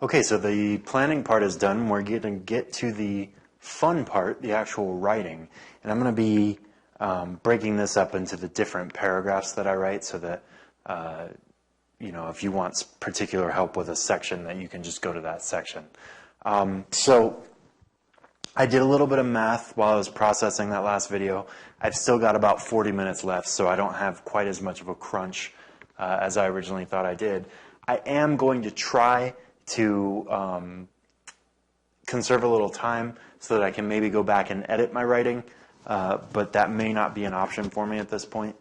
Okay, so the planning part is done. We're going to get to the fun part, the actual writing. And I'm going to be breaking this up into the different paragraphs that I write so that, if you want particular help with a section, that you can just go to that section. So I did a little bit of math while I was processing that last video. I've still got about 40 minutes left, so I don't have quite as much of a crunch as I originally thought I did. I am going to try to conserve a little time so that I can maybe go back and edit my writing, but that may not be an option for me at this point.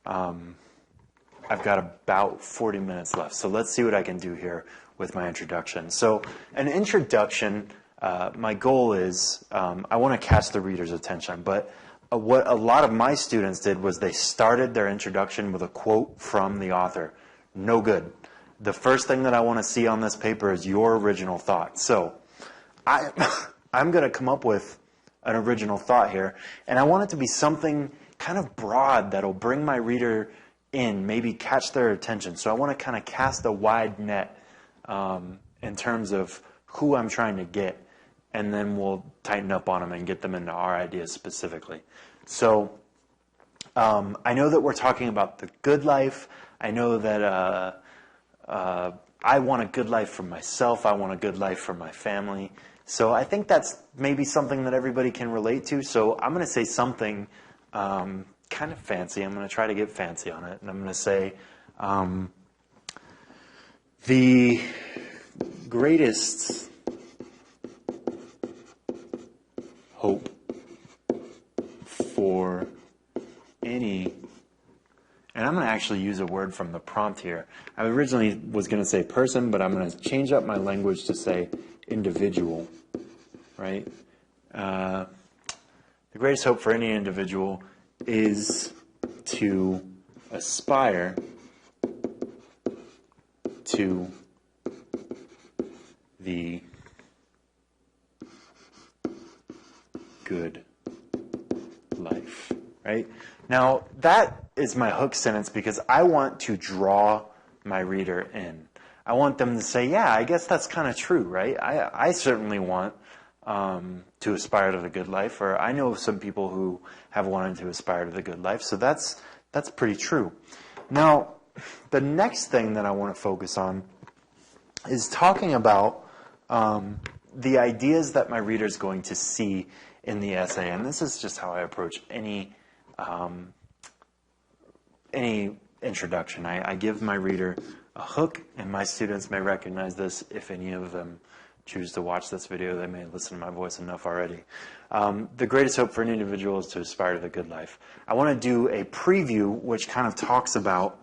I've got about 40 minutes left, so let's see what I can do here with my introduction. So an introduction, my goal is I want to catch the reader's attention, but what a lot of my students did was they started their introduction with a quote from the author. No good. The first thing that I want to see on this paper is your original thought. So I'm going to come up with an original thought here, and I want it to be something kind of broad that'll bring my reader in, maybe catch their attention. So I want to kind of cast a wide net in terms of who I'm trying to get, and then we'll tighten up on them and get them into our ideas specifically. So I know that we're talking about the good life. I know that I want a good life for myself. I want a good life for my family. So I think that's maybe something that everybody can relate to. So I'm going to say something kind of fancy. I'm going to try to get fancy on it. And I'm going to say the greatest hope for any, and I'm going to actually use a word from the prompt here. I originally was going to say person, but I'm going to change up my language to say individual, right? The greatest hope for any individual is to aspire to the good life, right? Now, that is my hook sentence because I want to draw my reader in. I want them to say, yeah, I guess that's kind of true, right? I certainly want to aspire to the good life, or I know some people who have wanted to aspire to the good life, so that's pretty true. Now, the next thing that I want to focus on is talking about the ideas that my reader is going to see in the essay, and this is just how I approach any introduction. I give my reader a hook, and my students may recognize this. If any of them choose to watch this video, they may listen to my voice enough already. The greatest hope for an individual is to aspire to the good life. I want to do a preview which kind of talks about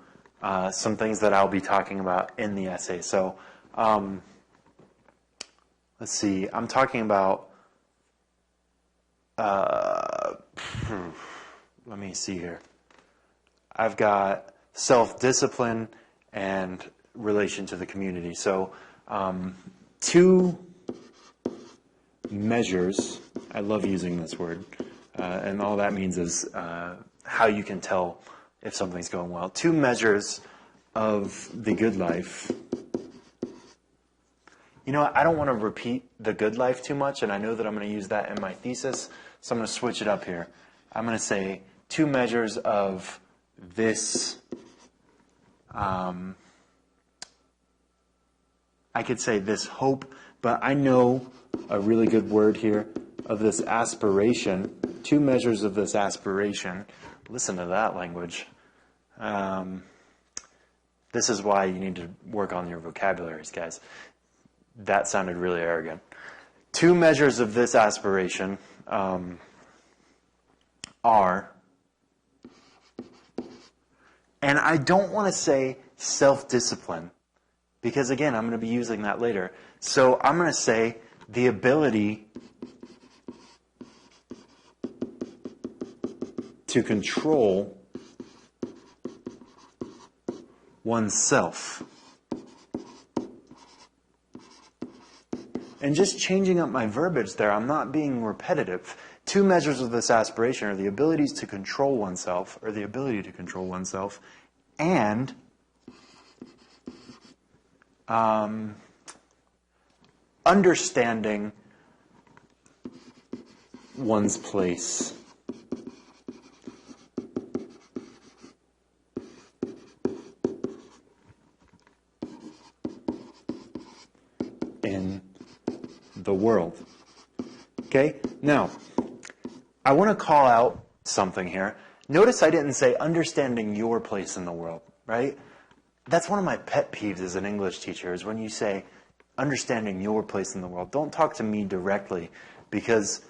some things that I'll be talking about in the essay. So let's see, I'm talking about let me see here. I've got self-discipline and relation to the community. So two measures, I love using this word, and all that means is how you can tell if something's going well. Two measures of the good life. You know what, I don't want to repeat the good life too much, and I know that I'm going to use that in my thesis, so I'm going to switch it up here. I'm going to say two measures of this, I could say this hope, but I know a really good word here, of this aspiration, two measures of this aspiration. Listen to that language. This is why you need to work on your vocabularies, guys. That sounded really arrogant. Two measures of this aspiration are, and I don't want to say self-discipline, because again, I'm going to be using that later. So I'm going to say the ability to control oneself. And just changing up my verbiage there, I'm not being repetitive. Two measures of this aspiration are the abilities to control oneself, or the ability to control oneself, and understanding one's place in the world. Okay? Now, I want to call out something here. Notice I didn't say understanding your place in the world, right? That's one of my pet peeves as an English teacher, is when you say understanding your place in the world. Don't talk to me directly, because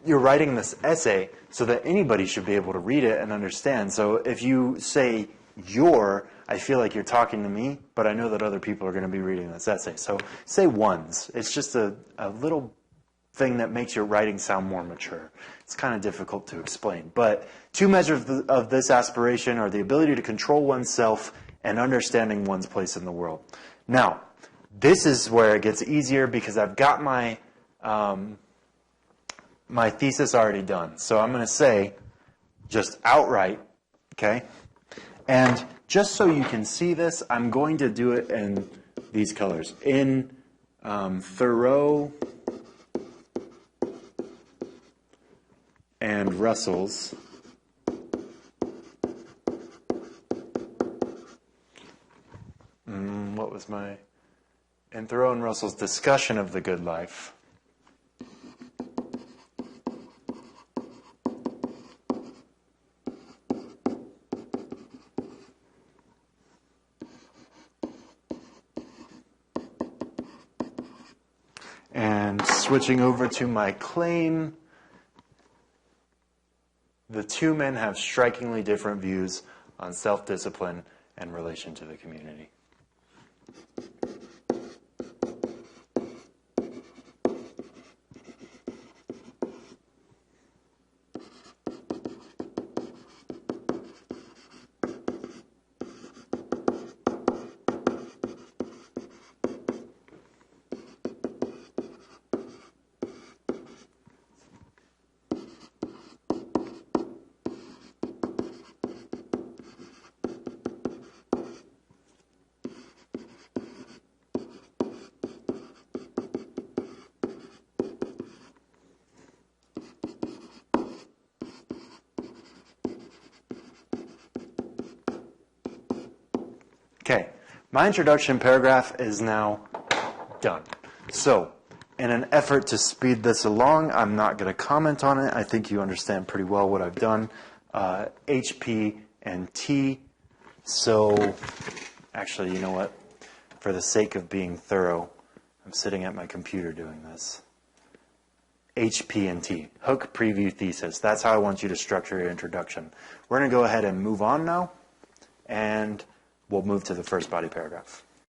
you're writing this essay so that anybody should be able to read it and understand. So if you say your, I feel like you're talking to me, but I know that other people are going to be reading this essay. So say one's. It's just a little thing that makes your writing sound more mature. It's kind of difficult to explain. But two measures of this aspiration are the ability to control oneself and understanding one's place in the world. Now, this is where it gets easier because I've got my my thesis already done. So I'm going to say just outright, okay? And just so you can see this, I'm going to do it in these colors. In Thoreau and Russell's in Thoreau and Russell's discussion of the good life, and switching over to my claim, the two men have strikingly different views on self-discipline and relation to the community. Okay, my introduction paragraph is now done. So, in an effort to speed this along, I'm not going to comment on it. I think you understand pretty well what I've done. H, P, and T. So, actually, you know what? For the sake of being thorough, I'm sitting at my computer doing this. H, P, and T. Hook, preview, thesis. That's how I want you to structure your introduction. We're going to go ahead and move on now. And we'll move to the first body paragraph.